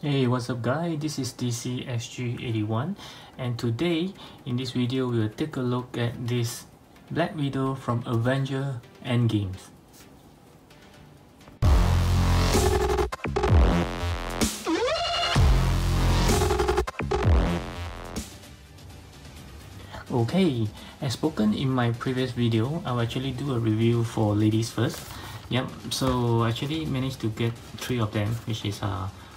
Hey, what's up guys, this is DCSG 81 and today in this video we'll take a look at this Black Widow from Avengers EndGame. Okay, as spoken in my previous video, I'll actually do a review for ladies first. Yep, so I actually managed to get 3 of them, which is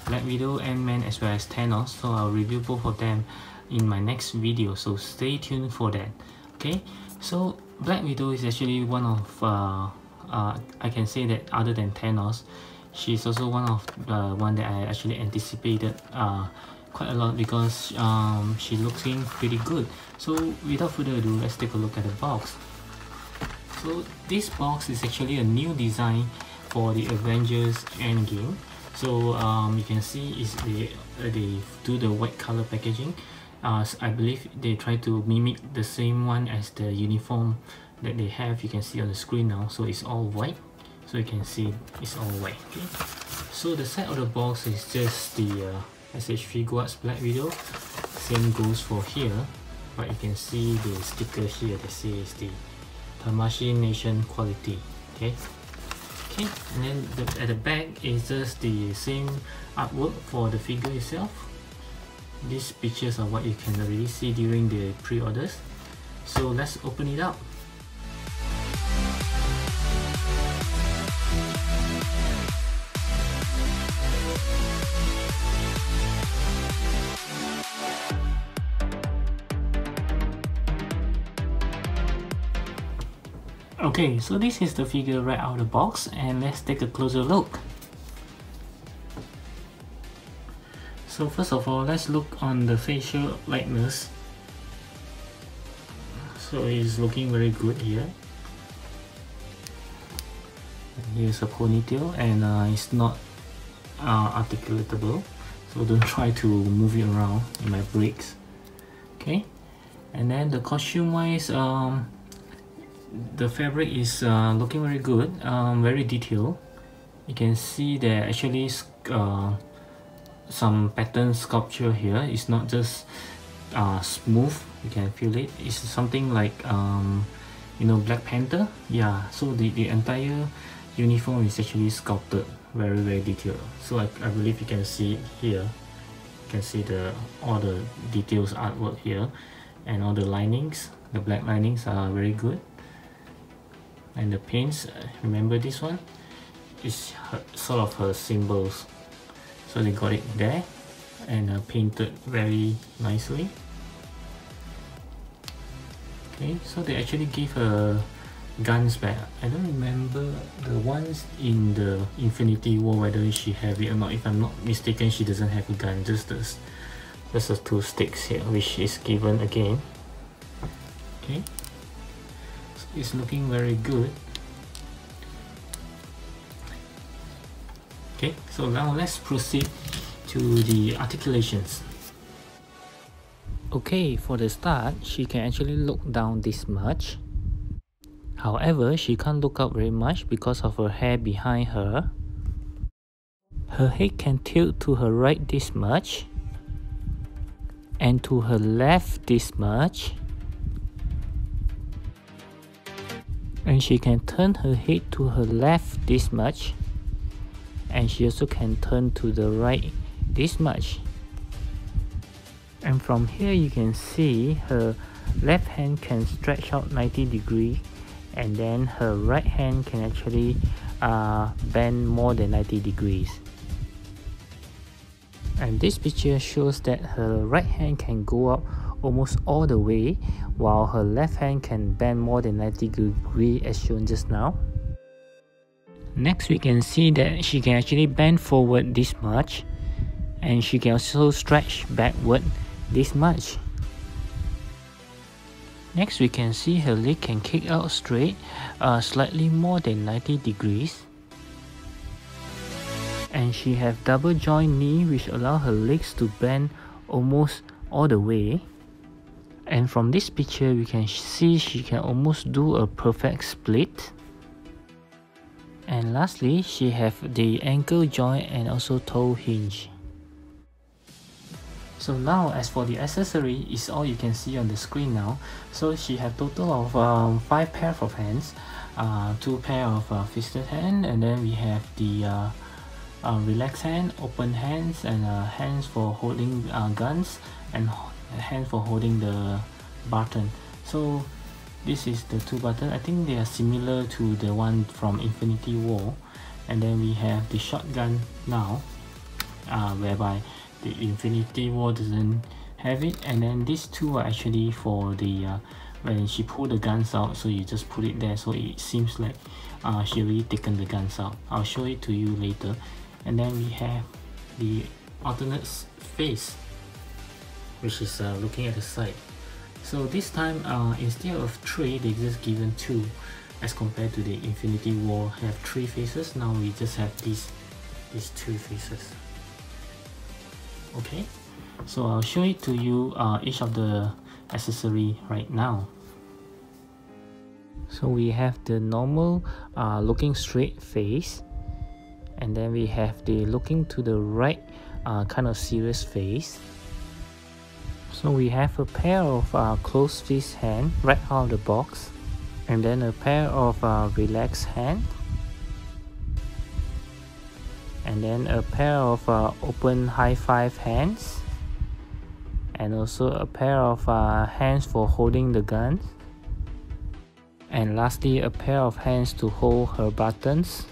Black Widow, Ant-Man as well as Thanos. So I'll review both of them in my next video, so stay tuned for that. Okay, so Black Widow is actually one of I can say that other than Thanos, she's also one of the one that I actually anticipated quite a lot because she looking pretty good. So without further ado, let's take a look at the box. So this box is actually a new design for the Avengers EndGame. So you can see is they do the white color packaging. I believe they try to mimic the same one as the uniform that they have. You can see on the screen now. So it's all white. So you can see it's all white. Okay. So the side of the box is just the SH Figuarts Black Widow. Same goes for here, but you can see the sticker here that says the Tamashii Nation quality. Okay, and then at the back is just the same artwork for the figure itself. These pictures are what you can already see during the pre-orders. So let's open it up. Okay, so this is the figure right out of the box, and let's take a closer look. So first of all, let's look on the facial likeness. So it's looking very good here. Here's a ponytail, and it's not articulatable, so don't try to move it around in my breaks. Okay, and then the costume wise, the fabric is looking very good, very detailed. You can see there actually some pattern sculpture here. It's not just smooth, you can feel it. It's something like you know, Black Panther. Yeah, so the entire uniform is actually sculpted very detailed. So I believe you can see it here. You can see all the details artwork here, and all the linings, the black linings are very good. And the paints, remember this one is sort of her symbols, so they got it there and painted very nicely. Okay, so they actually give her guns back. I don't remember the ones in the Infinity War whether she have it or not. If I'm not mistaken, she doesn't have a gun, just the 2 sticks here, which is given again. Okay, it's looking very good. Okay, so now let's proceed to the articulations. Okay, for the start, she can actually look down this much. However, she can't look up very much because of her hair behind her. Her head can tilt to her right this much, and to her left this much. And she can turn her head to her left this much, and she also can turn to the right this much. And from here you can see her left hand can stretch out 90 degrees, and then her right hand can actually bend more than 90 degrees. And this picture shows that her right hand can go up almost all the way, while her left hand can bend more than 90 degrees as shown just now. Next, we can see that she can actually bend forward this much, and she can also stretch backward this much. Next, we can see her leg can kick out straight, slightly more than 90 degrees. And she have double joint knee, which allow her legs to bend almost all the way. And from this picture, we can see she can almost do a perfect split. And lastly, she have the ankle joint and also toe hinge. So now as for the accessory, is all you can see on the screen now. So she have total of 5 pair of hands, 2 pair of fisted hand, and then we have the relaxed hand, open hands, and hands for holding guns, and hand for holding the button. So this is the 2 buttons. I think they are similar to the one from Infinity War. And then we have the shotgun now, whereby the Infinity War doesn't have it. And then these 2 are actually for the when she pull the guns out, so you just put it there, so it seems like she already taken the guns out. I'll show it to you later. And then we have the alternate face, which is looking at the side. So this time instead of 3, they just given 2, as compared to the Infinity War have 3 faces. Now we just have these 2 faces. Okay, so I'll show it to you each of the accessory right now. So we have the normal looking straight face, and then we have the looking to the right kind of serious face. So we have a pair of closed fist hand right out of the box, and then a pair of relaxed hand, and then a pair of open high five hands, and also a pair of hands for holding the gun, and lastly a pair of hands to hold her buttons,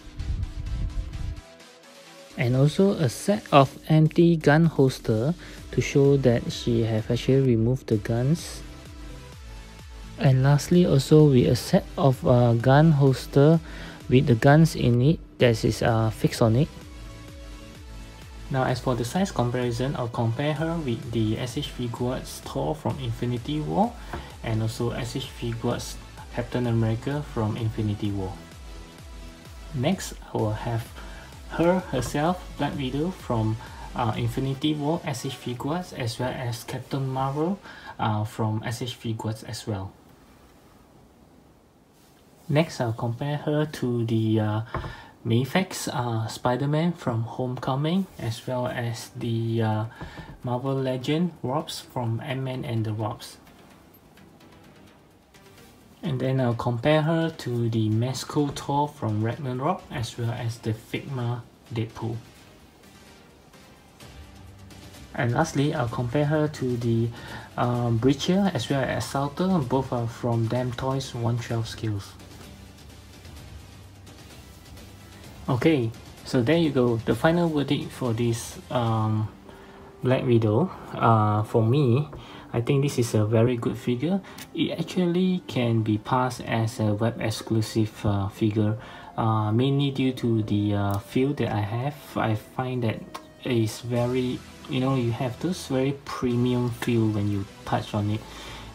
and also a set of empty gun holster to show that she have actually removed the guns. And lastly also with a set of gun holster with the guns in it that is fixed on it. Now as for the size comparison, I'll compare her with the SH Figuarts Thor from Infinity War, and also SH Figuarts Captain America from Infinity War. Next, I will have herself, Black Widow from Infinity War SH Figuarts, as well as Captain Marvel from SH Figuarts as well. Next, I'll compare her to the Mayfix Spider-Man from Homecoming, as well as the Marvel Legend Robs from Ant-Man and the Wasp. And then I'll compare her to the Mezco Thor from Ragnarok, as well as the Figma Deadpool. And lastly, I'll compare her to the Breacher as well as Salter. Both are from Damn Toys 112 Skills. Okay, so there you go, the final verdict for this Black Widow. For me, I think this is a very good figure. It actually can be passed as a web exclusive figure, mainly due to the feel that I have. I find that it's very, you have this very premium feel when you touch on it.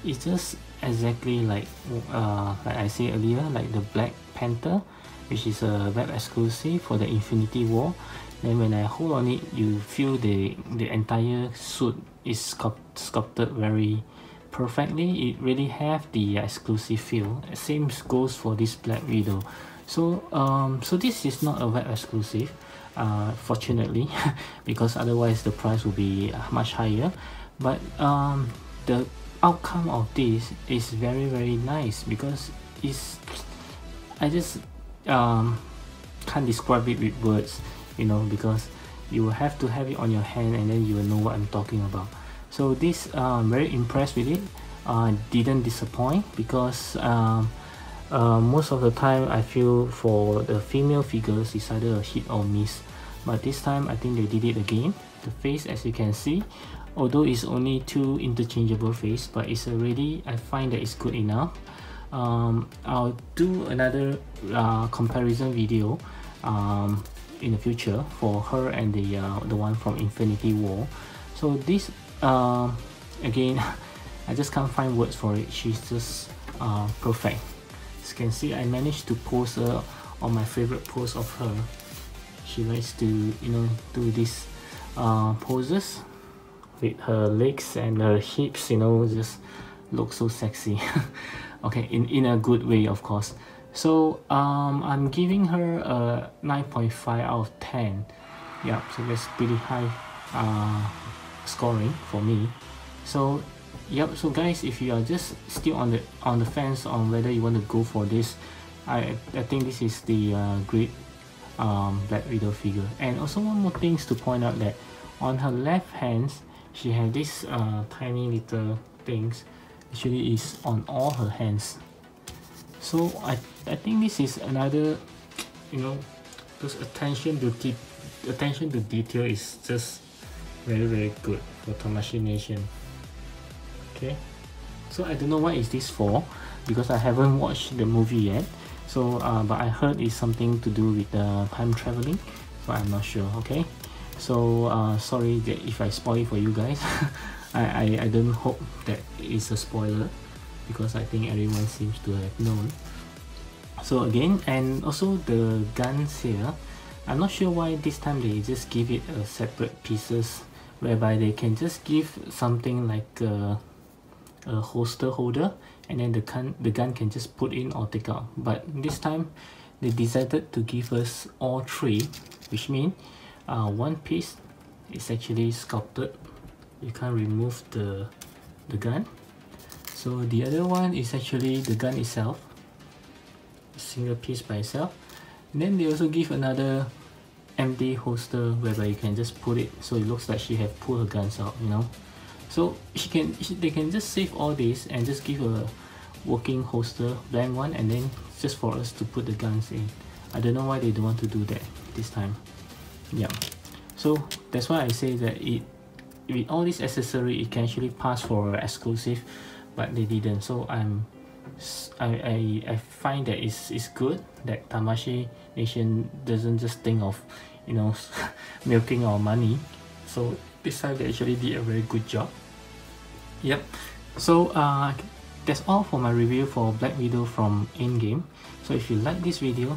It's just exactly like I said earlier, like the Black Panther, which is a web exclusive for the Infinity War. Then when I hold on it, you feel the entire suit is sculpted very perfectly. It really have the exclusive feel. Same goes for this Black Widow. So so this is not a web exclusive, fortunately, because otherwise the price will be much higher. But the outcome of this is very nice, because I just can't describe it with words, because you will have to have it on your hand and then you will know what I'm talking about. So this very impressed with it. Didn't disappoint, because most of the time I feel for the female figures it's either a hit or miss, but this time I think they did it again. The face, as you can see, although it's only 2 interchangeable face, but it's already, I find that it's good enough. I'll do another comparison video in the future for her and the one from Infinity War. So this again, I just can't find words for it. She's just perfect. As you can see, I managed to pose her on my favorite pose of her. She likes to do these poses with her legs and her hips, just look so sexy. Okay, in a good way, of course. So I'm giving her a 9.5 out of 10. Yeah, so that's pretty high scoring for me. So yep, so guys, if you are just still on the fence on whether you want to go for this, I think this is the great Black Widow figure. And also one more things to point out, that on her left hands she has this tiny little things, actually is on all her hands. So I think this is another, you know, those attention to detail is just very good for Tamashii Nation. Okay, so I don't know what is this for, because I haven't watched the movie yet. So but I heard it's something to do with time traveling, so I'm not sure. Okay, so sorry that if I spoil it for you guys. I don't hope that it's a spoiler, because I think everyone seems to have known. So again, and also the guns here, I'm not sure why this time they just give it a separate pieces, whereby they can just give something like a holster holder, and then the gun can just put in or take out. But this time they decided to give us all three, which means one piece is actually sculpted, you can't remove the gun. So the other one is actually the gun itself, a single piece by itself. And then they also give another empty holster whereby you can just put it, so it looks like she have pulled her guns out, you know. So they can just save all this and just give a working holster, blank one, and then just for us to put the guns in. I don't know why they don't want to do that this time. Yeah, so that's why I say that with all this accessory it can actually pass for exclusive, but they didn't. So I find that it's good that Tamashii Nation doesn't just think of, you know, milking our money. So this time they actually did a very good job. Yep, so that's all for my review for Black Widow from EndGame. So if you like this video,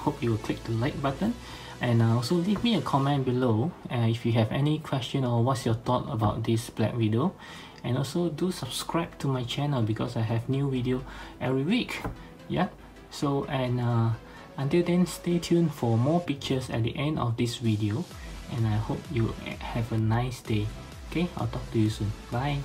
hope you will click the like button, and also leave me a comment below if you have any question or what's your thought about this Black Widow. And also do subscribe to my channel, because I have new video every week. Yeah, so and until then, stay tuned for more pictures at the end of this video, and I hope you have a nice day. Okay, I'll talk to you soon. Bye.